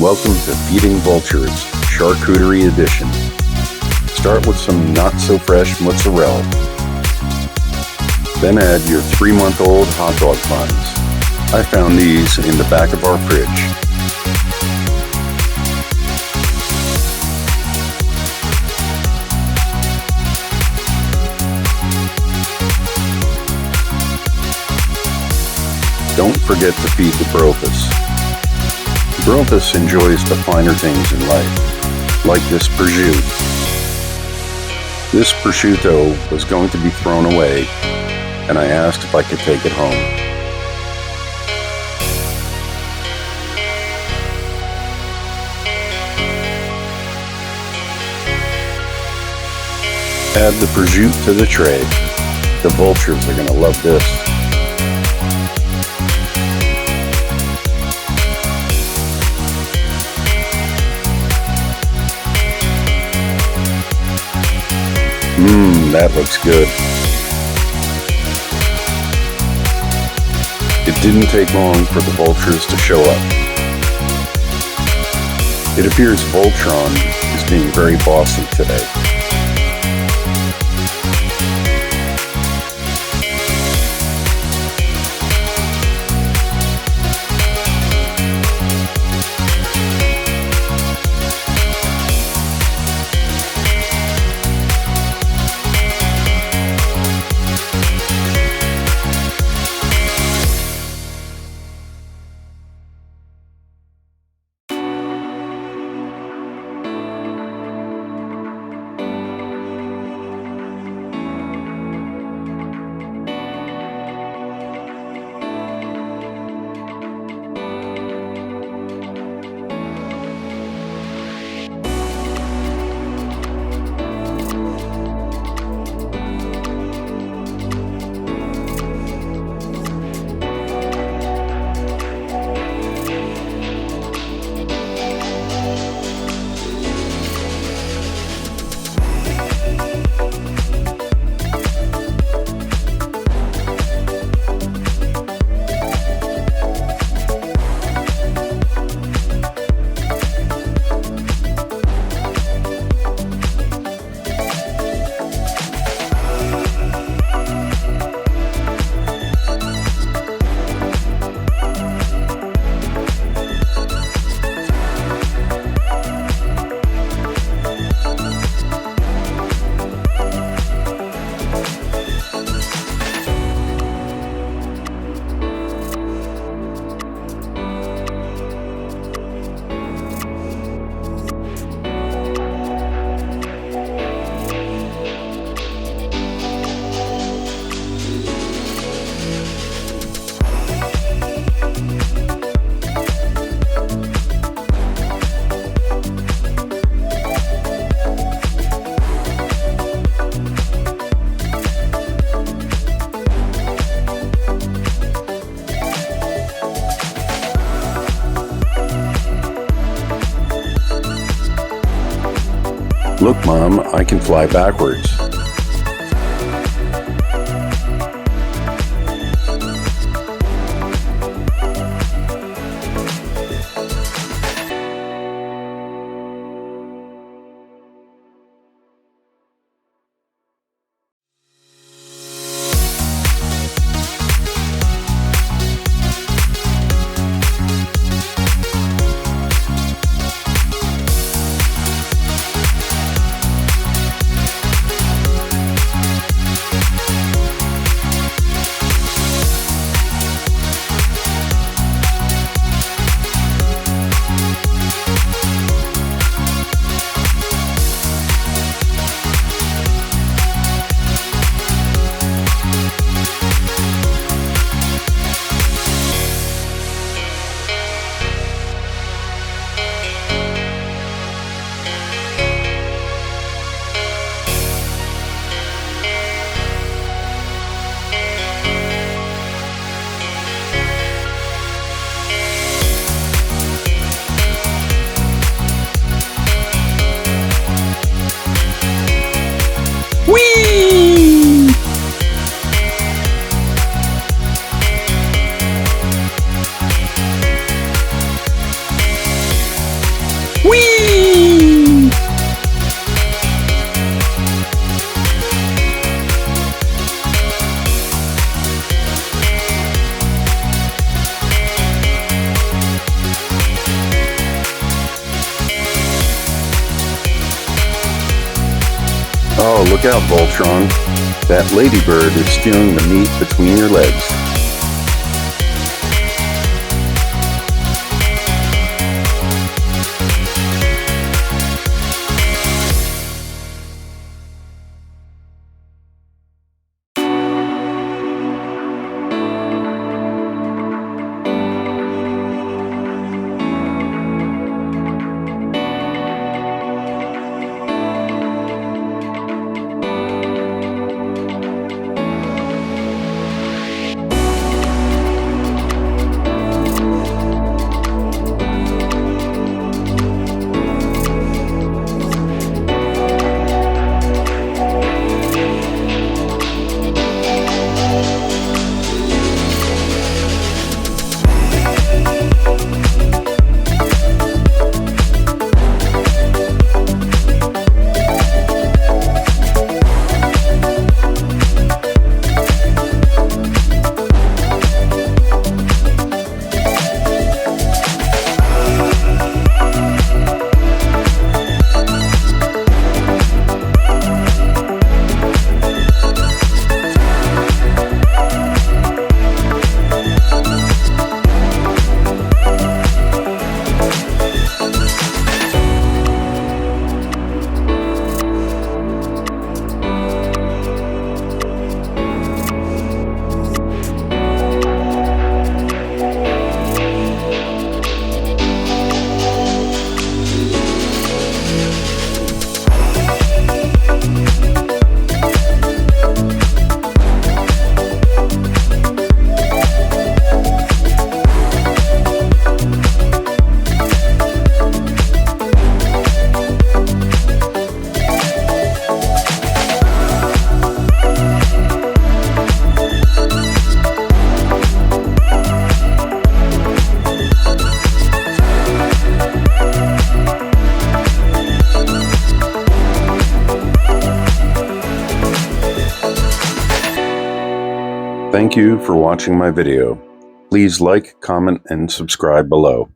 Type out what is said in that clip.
Welcome to Feeding Vultures Charcuterie Edition. Start with some not-so-fresh mozzarella. Then add your 3-month-old hot dog buns. I found these in the back of our fridge. Don't forget to feed the Bropus. Bropus enjoys the finer things in life, like this prosciutto. This prosciutto was going to be thrown away, and I asked if I could take it home. Add the prosciutto to the tray. The vultures are going to love this. That looks good. It didn't take long for the vultures to show up. It appears Voltron is being very bossy today. Look, Mom, I can fly backwards. Whee! Oh, look out, Voltron. That ladybird is stealing the meat between your legs. Thank you for watching my video. Please like, comment, and subscribe below.